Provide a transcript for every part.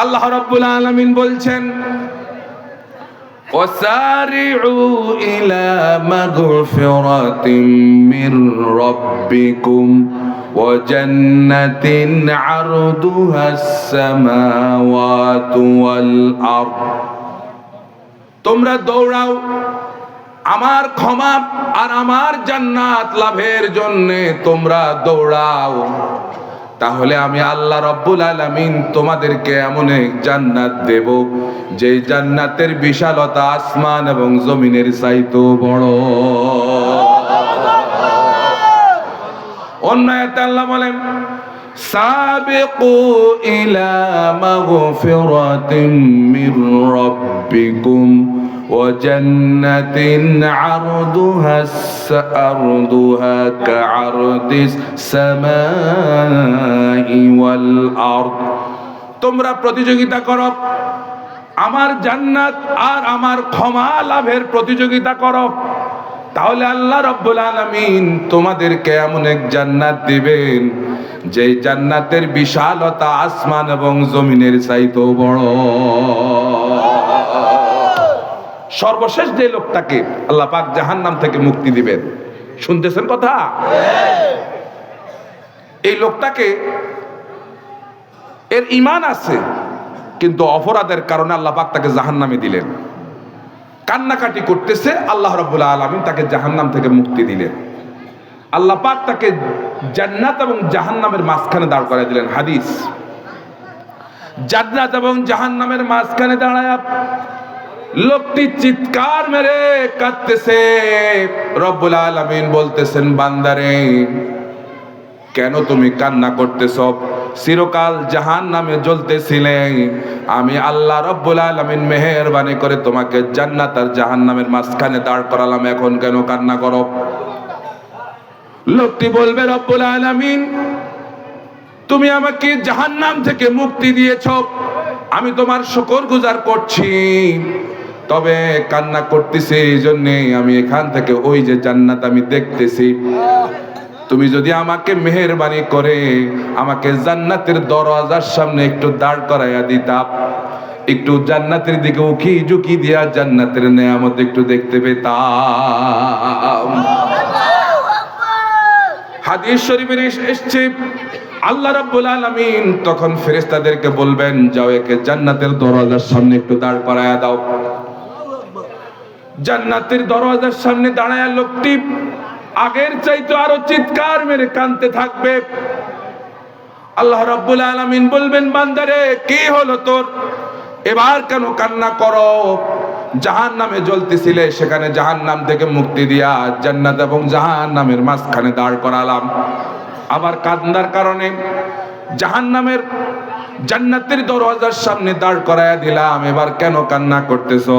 আল্লাহ রাব্বুল আলামিন বলছেন, وسارعوا إلى مغفرة من ربكم وجنة عرضها السماوات والأرض। তোমরা দৌড়াও আমার ক্ষমা আর আমার জান্নাত লাভের জন্য, তোমরা দৌড়াও, তাহলে আমি আল্লাহ রাব্বুল আলামিন তোমাদেরকে এমন এক জান্নাত দেব যে জান্নাতের বিশালতা আসমান এবং জমিনের চাইতেও বড়। অন্য আয়াতে আল্লাহ বলেন, সাবিকু ইলা মাগফিরাতিম মির রাব্বিকুম ওয়া জান্নাতিন আরদুহা কাআরদিস সামাই ওয়াল আরদ। তোমরা প্রতিযোগিতা করো আমার জান্নাত আর আমার ক্ষমা লাভের প্রতিযোগিতা করো, তাহলে আল্লাহ রাব্বুল আলামিন তোমাদেরকে এমন এক জান্নাত দিবেন যে জান্নাতের বিশালতা আসমান এবং জমিনের চাইতেও বড়। সর্বশেষ যে লোকটাকে আল্লাহ পাক জাহান্নাম থেকে মুক্তি দিবেন, শুনতেছেন কথা? এই লোকটাকে এর ঈমান আছে কিন্তু অপরাধের কারণে আল্লাহ পাক তাকে জাহান্নামে দিলেন। কান্নাকাটি করতেছে, আল্লাহ রাব্বুল আলামিন তাকে জাহান্নাম থেকে মুক্তি দিলেন। আল্লাহ পাক তাকে জান্নাত এবং জাহান্নামের মাঝখানে দাঁড় করায় দিলেন। হাদিস, জান্নাত এবং জাহান্নামের মাঝখানে দাঁড়ায় লোকটি চিৎকার মেরে কাঁদতেছে। রব্বুল আলামিন বলতেছেন, বান্দারে কেন তুমি কান্না করতেছ? চিরকাল জাহান্নামে জ্বলতেছিলে, আমি আল্লাহ রব্বুল আলামিন মেহেরবানি করে তোমাকে জান্নাত আর জাহান্নামের মাঝখানে দাঁড় করালাম, এখন কেন কান্না করো? লোকটি বলবে, রব্বুল আলামিন তুমি আমাকে জাহান্নাম থেকে মুক্তি দিয়েছো, আমি তোমার শুকরগুজার করছি, তবে কান্না করতেছি এই জন্যে আমি এখান থেকে ওই যে জান্নাত আমি দেখতেছি, তুমি যদি আমাকে মেহেরবানি করে আমাকে জান্নাতের দরওয়াজার সামনে একটু দাঁড় করাইয়া দিতা, একটু জান্নাতের দিকে উকি ঝুঁকি দিয়া জান্নাতের নেয়ামত একটু দেখতে পেতাম। হাদিস শরীফে এসেছে, আল্লাহ রাব্বুল আলামিন তখন ফেরেশতাদেরকে বলবেন, যাও একে জান্নাতের দরওয়াজার সামনে একটু দাঁড় করাইয়া দাও। জান্নাতের দরওয়াজার সামনে দাঁড়ায়া লোকটি আগের চাইতে আরো চিৎকার মেরে কাঁদতে থাকবে। আল্লাহ রাব্বুল আলামিন বলবেন, বান্দারে কি হলো তোর, এবার কেন কান্না করো? জাহান্নামে জ্বলতেছিলে, সেখানে জাহান্নাম থেকে মুক্তি দিয়া জান্নাত এবং জাহান্নামের মাঝখানে দাঁড় করালাম, আবার কান্দার কারণে জাহান্নামের জান্নাতের দরওয়াজার সামনে দাঁড় করায়া দিলাম, এবার কেন কান্না করতেছো?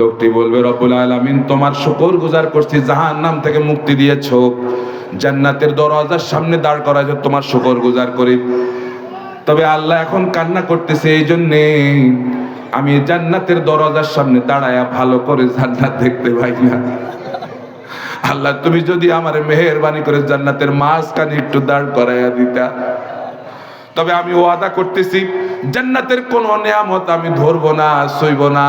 লোকটি বলবে, রব্বুল আলামিন তোমার শুকরগুজার করছি, জাহান্নাম থেকে মুক্তি দিয়েছো, জান্নাতের দরওয়াজার সামনে দাঁড় করাইছো, তোমার শুকরগুজার করি, তবে আল্লাহ এখন কান্না করতেছে এই জন্যে আমি জান্নাতের দরওয়াজার সামনে দাঁড়ায়া ভালো করে জান্নাত দেখতে পাই না। আল্লাহ তুমি যদি আমার মেহেরবানি করে জান্নাতের মাঝখানে একটু দাঁড় করাইয়া দিতা, তবে আমি ওয়াদা করতেছি জান্নাতের কোন নিয়ামত আমি ধরবো না, সইব না।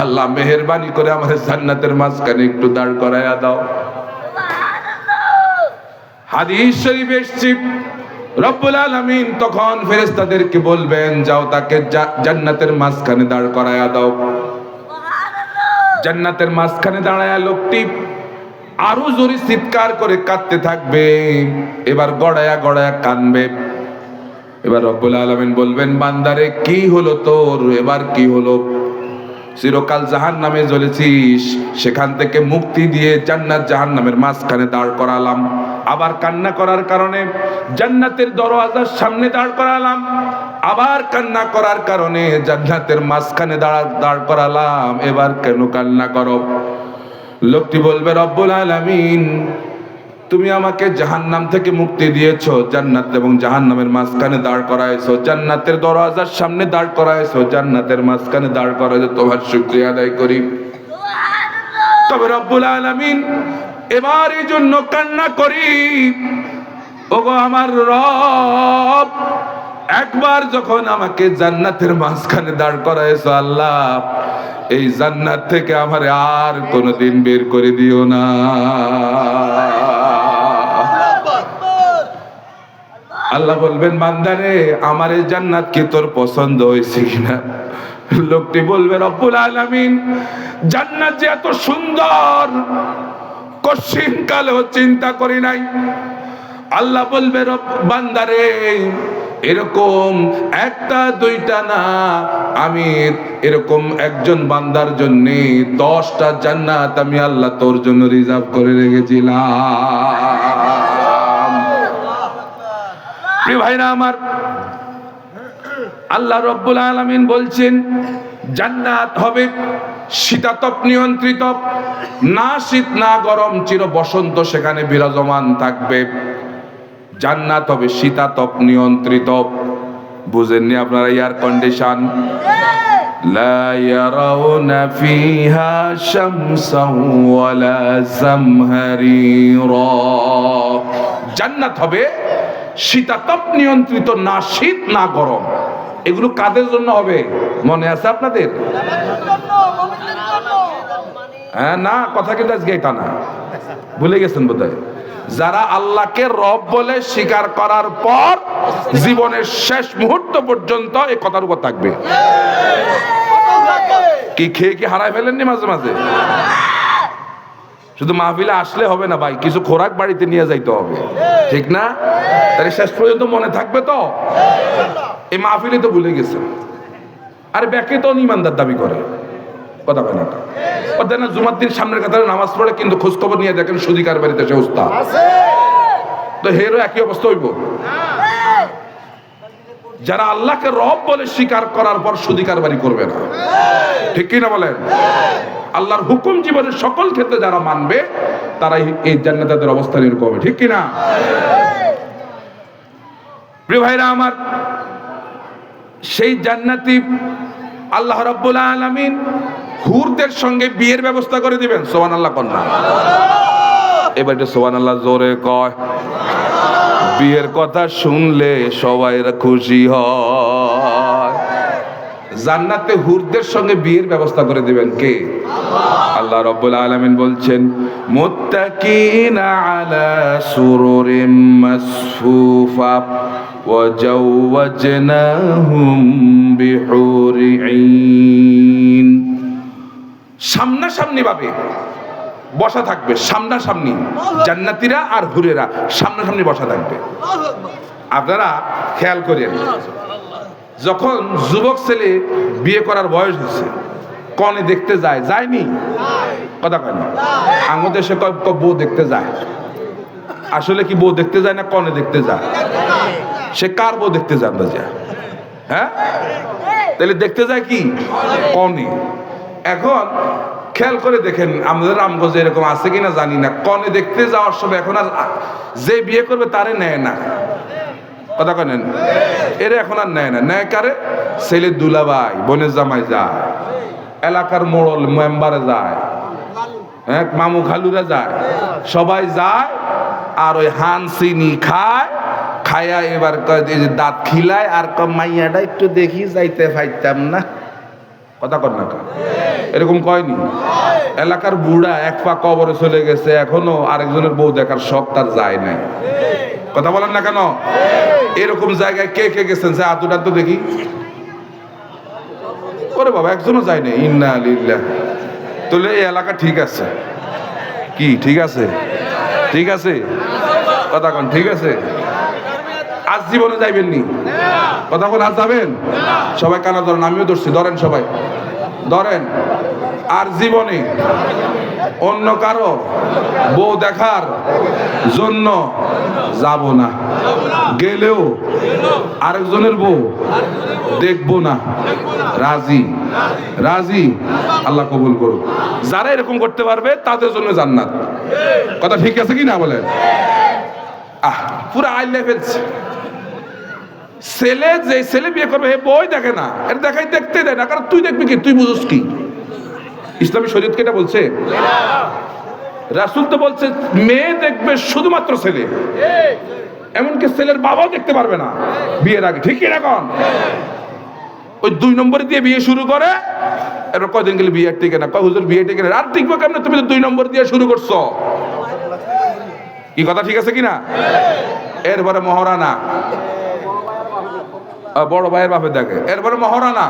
আল্লাহ মেহেরবানি করে আমার জান্নাতের মাঝখানে একটু দাঁড় করাইয়া দাও। হাদিস শরীফে এসেছে, রব্বুল আলামিন তখন ফেরেশতাদেরকে বলবেন, যাও তাকে জান্নাতের মাঝখানে দাঁড় করাইয়া দাও। জান্নাতের মাঝখানে দাঁড়ায়া লোকটি আরো জোরে চিৎকার করে কাঁদতে থাকবে, এবার গড়ায়া গড়ায়া কাঁদবে। এবার রব্বুল আলামিন বলবেন, বান্দারে কি হলো তোর, এবার কি হলো? চিরকাল জাহান্নামে জ্বলেছিস, সেখান থেকে মুক্তি দিয়ে জান্নাত জাহান্নামের মাঝখানে দাঁড় করালাম, আবার কান্না করার কারণে জান্নাতের দরওয়াজার সামনে দাঁড় করালাম, আবার কান্না করার কারণে জান্নাতের মাঝখানে দাঁড় করালাম, এবার কেন কান্না করো? লোকটি বলবে, রব্বুল আলামিন তুমি আমাকে জাহান্নাম থেকে মুক্তি দিয়েছো, জান্নাত এবং জাহান্নামের মাঝখানে দাঁড় করাইছো, জান্নাতের দরওয়াজার সামনে দাঁড় করাইছো, জান্নাতের মাঝখানে দাঁড় করাইছো, তোমার শুকরিয়া আদায় করি। তবে রব্বুল আলামিন এবার এই জন্য কান্না করি, ওগো আমার রব, একবার যখন আমাকে জান্নাতের মাঝখানে দাঁড় করাইছো আল্লাহ, এই জান্নাত থেকে আমার আর কোনোদিন বের করে দিও না। আল্লাহ বলবেন বান্দারে আমার এই জান্নাত কি তোর পছন্দ হয়েছে কিনা? লোকটি বলবে রব্বুল আলামিন জান্নাত যে এত সুন্দর কশিন কালেও চিন্তা করি নাই। আল্লাহ বলবে বান্দারে এরকম একটা দুইটা না, আমি এরকম একজন বান্দার জন্য 10টা জান্নাত আমি আল্লাহ তোর জন্য রিজার্ভ করে রেখেছিলাম। প্রিয় ভাইরা আমার, আল্লাহ রব্বুল আলামিন বলছেন জান্নাত হবে শীতাতপ নিয়ন্ত্রিত, না শীত না গরম, চির বসন্ত সেখানে বিরাজমান থাকবে। জান্নাত হবে শীতাতপ নিয়ন্ত্রিত। বুঝেননি আপনারা? Air condition. লা ইয়ারাউনা ফিহা শামসান ওয়ালা জামহারিরা। জান্নাত হবে শীতাতপ নিয়ন্ত্রিত, না শীত না গরম। এগুলো কাদের জন্য হবে মনে আছে আপনাদের? হ্যাঁ না, কথা কিন্তু আজকে এটা না, ভুলে গেছেন বোধহয়। যারা আল্লাহকে রব বলে স্বীকার করার পর জীবনের শেষ মুহূর্ত পর্যন্ত এই কথার উপর থাকবে। কি খেয়ে কি হারায় ফেলেননি মাঝে মাঝে? শুধু মাহফিলে আসলে হবে না ভাই, কিছু খোরাক বাড়িতে নিয়ে যাইতে হবে, ঠিক না? তাহলে শেষ পর্যন্ত মনে থাকবে তো। এই মাহফিলে তো ভুলে গেছে। আরে ব্যাকে তো ইমানদার দাবি করে, কথা বলে না? ওদের না জুমার দিন সামনের কাতারে নামাজ পড়ে, কিন্তু খোঁজ খবর নিয়ে দেখেন সুদিকার বাড়িতে সে উস্তাদ। তো হেরও একই অবস্থা হইব। যারা আল্লাহকে রব বলে স্বীকার করার পর সুদিকার বাড়ি করবে না, ঠিক কি না বলেন? আল্লাহর হুকুম জীবনের সকল ক্ষেত্রে যারা মানবে তারাই এই জান্নাতের অবস্থান এরকম হবে, ঠিক কি না? প্রিয় ভাইরা আমার, সেই জান্নাতি আল্লাহ রাব্বুল আলামিন হুরদের সঙ্গে বিয়ের ব্যবস্থা করে দিবেন। সুবহানাল্লাহ কন্যা এবার এটা সুবহানাল্লাহ জোরে কয়। বিয়ের কথা শুনলে সবাই খুশি হয়। জান্নাতে হুরদের সঙ্গে বিয়ের ব্যবস্থা করে দিবেন কে? আল্লাহ রাব্বুল আলামিন বলছেন মুত্তাকিনা আলা সুরুরিম মাসফুফা ওয়া জাওয়াজনাহুম বিহুরি আইন। সামনাসামনি ভাবে বসা থাকবে, সামনাসামনি জান্নাতীরা আর হুরেরা সামনাসামনি বসা থাকবে। আপনারা খেয়াল করেন, যখন যুবক ছেলে বিয়ে করার বয়স হয়েছে, কনে দেখতে যায়, যায়নি? কথা কয় না? আমাদের দেশে বউ দেখতে যায়। আসলে কি বউ দেখতে যায় না কনে দেখতে যায়? সে কার বউ দেখতে যায় আমরা যা? হ্যাঁ, তাহলে দেখতে যায় কি? কনে। এখন খেয়াল করে দেখেন আমাদের রামগঞ্জে এরকম আছে কিনা জানি না, কনে দেখতে যাওয়ার সময় এখন আর যে বিয়ে করবে তারে নেয় না। কথা কেন? এরা এখন আর নেয় না। নেয় কারে? ছেলের দুলাভাই, বোনের জামাই যায়, এলাকার মোড়ল মেম্বারে যায়, হ্যাঁ, মামু খালুরা যায়, সবাই যায়। আর ওই হান চিনি খায়, খায়া এবার দাঁত খিলায় আর মাইয়াটা একটু দেখি যাইতে পাইতাম না। কথা কর না, এরকম কয়নি? এলাকার বুড়া এক পা কবরে চলে গেছে, এখনো আরেকজনের বউ দেখার শখ তার যায় নাই। কথা বলেন না কেন? এরকম জায়গায় কে কে গেছেন? যে আতুটা তো দেখি। ওরে বাবা, একজনও যায় নাই। ইন্না লিল্লাহ। তাহলে এই এলাকা ঠিক আছে কি? ঠিক আছে, ঠিক আছে, কথা কন, ঠিক আছে। আজ জীবনে যাইবেন নি? কথা বল, আজ যাবেন? সবাই কানা ধরেন, আমিও ধরছি, ধরেন সবাই ধরেন। আর জীবনে অন্য কারো বউ দেখার জন্য যাব না, গেলেও আরেকজনের বউ দেখবো না। রাজি? রাজি? আল্লাহ কবুল করুক। যারা এরকম করতে পারবে তাদের জন্য জান্নাত। কথা ঠিক আছে কি না বলেন? পুরো আইলে ফেলছে। ছেলে যে ছেলে বিয়ে করবে হে বই দেখে না, এটা দেখাই দেখতে দেয় না। কারণ তুই দেখবি কি? তুই বুঝোস কি? ইসলামী শরীয়ত কি এটা বলছে? রাসূল তো বলছে মেয়ে দেখবে শুধুমাত্র ছেলে। এমনকি ছেলের বাবাও দেখতে পারবে না বিয়ের আগে, ঠিক কিনা কোন? ওই 2 নম্বরে দিয়ে বিয়ে শুরু করে, এরপর কয়দিন গেলে বিয়ে টিকে না, হুজুর বিয়ে টিকে না। আর টিকবো কেমন? তুমি তো 2 নম্বর দিয়ে শুরু করছো। কি কথা ঠিক আছে কিনা? এরপরে মহারানা, বড় ভাইয়ের বাপে দেখে, এরপরে মহারানা।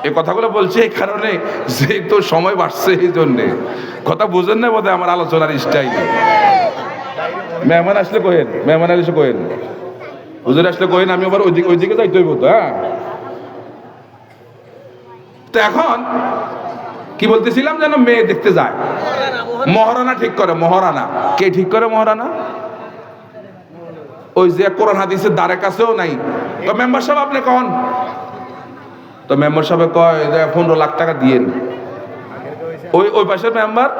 এই কথাগুলো বলছি এই কারণে, যেহেতু সময় বাড়ছে এই জন্যে। কথা বুঝেন না বোধহয় আমার আলোচনার স্টাইলে। মেহমান আসলে কহেন, মেহমান আসলে কহেন, হুজুর আসলে কহেন, আমি আবার ওইদিকে যাইতে হইব তো। হ্যাঁ, তো এখন কি বলতেছিলাম যেন, মেয়ে দেখতে যায়, মহারানা ঠিক করে। মহারানা কে ঠিক করে? মহারানা ওই যে কোরআন হাদিসের দ্বারে কাছেও নাই। তো মেম্বার সাহেব আপনি কন, তো মেম্বার সাহেব কয় 15 লাখ টাকা দিয়েন। ওই পাশের মেম্বার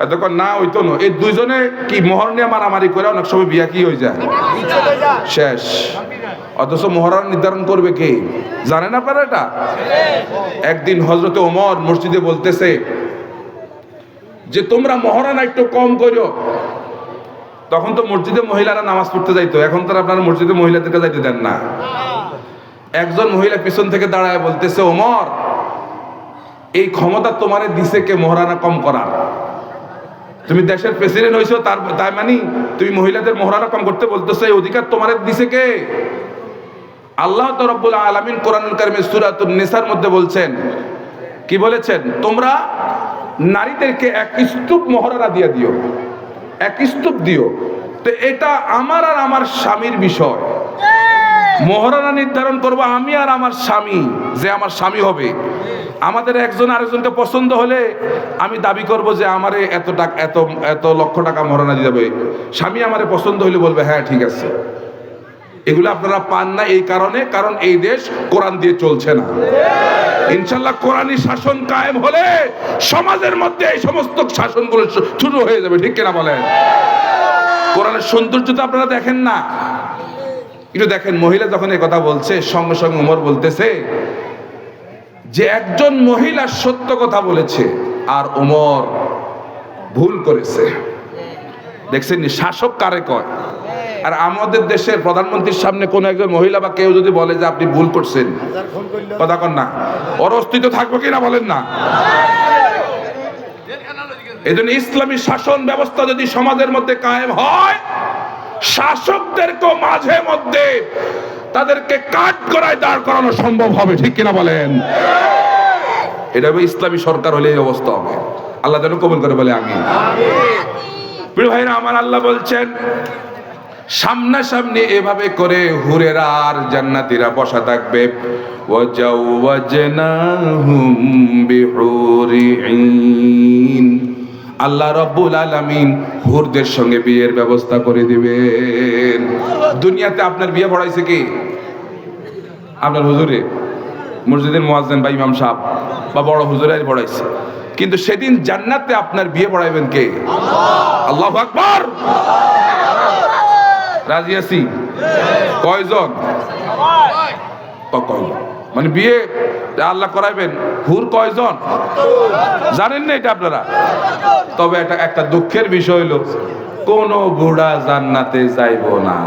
এতক্ষণ না হইতো না, এই দুইজনে কি মোহর নিয়ে মারামারি করে অনেক সময় বিয়া কি হয়ে যায়, শেষ। অথচ মহারানা নির্ধারণ করবে কে? জানেন আপনারা এটা? একদিন হযরতে ওমর মসজিদে বলতেছে যে তোমরা মহারানা একটু কম করো। তখন তো মসজিদে মহিলারা নামাজ পড়তে যাইতো, এখন তো আপনারা মসজিদে মহিলাদেরকে যাইতে দেন না। একজন মহিলা পিছন থেকে দাঁড়ায় বলতেছে, ওমর এই ক্ষমতা তোমারে দিছে কে মহারানা কম করার? তুমি দেশের প্রেসিডেন্ট হইছো, তাই মানে তুমি মহিলাদের মহারানা কম করতে বলতেছো, এই অধিকার তোমারে দিছে কে? আল্লাহ তো রব্বুল আলামিন কোরআনুল কারীমে সূরাতুন নিসার মধ্যে বলছেন, কি বলেছেন? তোমরা নারীদেরকে 1 স্তূপ মহারানা দিয়ে দিও, 1 স্তূপ দিও। তো এটা আমার আর আমার স্বামীর বিষয়। মহারানা নির্ধারণ করবো আমি আর আমার স্বামী, যে আমার স্বামী হবে। আমাদের একজন আরেকজনকে পছন্দ হলে আমি দাবি করব যে আমারে এত টাকা, এত লক্ষ টাকা মহারানা দিয়ে যাবে। স্বামী আমারে পছন্দ হলে বলবে হ্যাঁ ঠিক আছে। এগুলো আপনারা পান না এই কারণে, কারণ এই দেশ কোরআন দিয়ে চলছে না। ইনশাআল্লাহ কোরআনী শাসন কায়েম হলে সমাজের মধ্যে এই সমস্ত শাসনগুলো শুরু হয়ে যাবে, ঠিক কিনা বলেন? কোরআনের সৌন্দর্য তো আপনারা দেখেন না। একটু দেখেন, মহিলা যখন এই কথা বলছে, সঙ্গে সঙ্গে ওমর বলতেছে যে একজন মহিলা সত্য কথা বলেছে আর ওমর ভুল করেছে। দেখছেন শাসক কারে কয়? আর আমাদের দেশের প্রধানমন্ত্রীর সামনে কোন একজন মহিলা বা কেউ যদি বলে যে আপনি ভুল করছেন, কথা কন না, ওর অস্তিত্ব থাকবে কিনা বলেন না? এই জন্য ইসলামী শাসন ব্যবস্থা যদি সমাজের মধ্যে কায়েম হয়, শাসকদেরকে মাঝে মধ্যে তাদেরকে কাঠ করায় দাঁড় করানো সম্ভব হবে, ঠিক কিনা বলেন? এটা হবে ইসলামী সরকার হলে এই অবস্থা হবে। আল্লাহ যেন কবুল করে বলে আমিন। প্রিয় ভাইরা আমার, আল্লাহ বলছেন সামনাসামনি এভাবে করে হুরেরা আর জান্নাতীরা বসা থাকবে। ওয়াজাওয়াজনাহুম বিহুরিন, আল্লাহ রাব্বুল আলামিন হুরদের সঙ্গে বিয়ের ব্যবস্থা করে দিবেন। দুনিয়াতে আপনার বিয়ে পড়াইছে কি? আপনার হুজুরে, মসজিদের মুয়াজ্জিন বা ইমাম সাহেব বা বড় হুজুরাই পড়াইছে। কিন্তু সেদিন জান্নাতে আপনার বিয়ে পড়াইবেন কে? আল্লাহু আকবার। রাজি আছি? কয়জন? মানে বিয়ে আল্লাহ করাইবেন হুর কয়জন জানেন না এটা আপনারা? তবে এটা একটা দুঃখের বিষয় হলো, কোন বুড়া জান্নাতে যাইব না।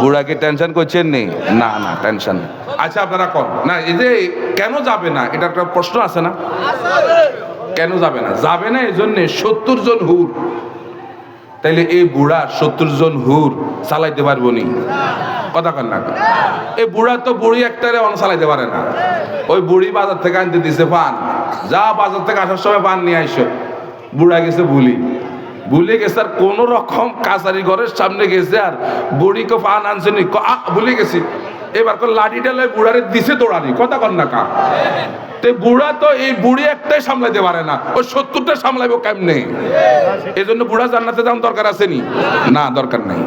বুড়াকে টেনশন করছেন নি? না না, টেনশন। আচ্ছা আপনারা কন না, এই যে কেন যাবে না, এটা একটা প্রশ্ন আছে না? কেন যাবে না? যাবে না এই জন্যে 70 জন হুর। তাইলে এই বুড়া 70 জন হুর চালাইতে পারবো নি? কথা কন না। এই বুড়া তো বুড়ি একটারে অন চালাইতে পারে না। ওই বুড়ি বাজার থেকে আনতে দিছে পান, যা বাজার থেকে আসার সময় পান নিয়ে আইসো। বুড়া গেছে ভুলে গেছে, আর কোন রকম কাছারি ঘরের সামনে গেছে, আর বুড়িকে পান আনছে নি, ভুলে গেছি। এবার লাঠিটা লয় বুড়ারে দিছে দৌড়ানি। কথা কন না কা? বুড়া তো এই বুড়ি একটাই সামলাইতে পারে না, ওই 70টা সামলাইবো কেমনে? এই জন্য বুড়া জান্নাতে যাওয়ার দরকার আছে নি? না, দরকার নাই।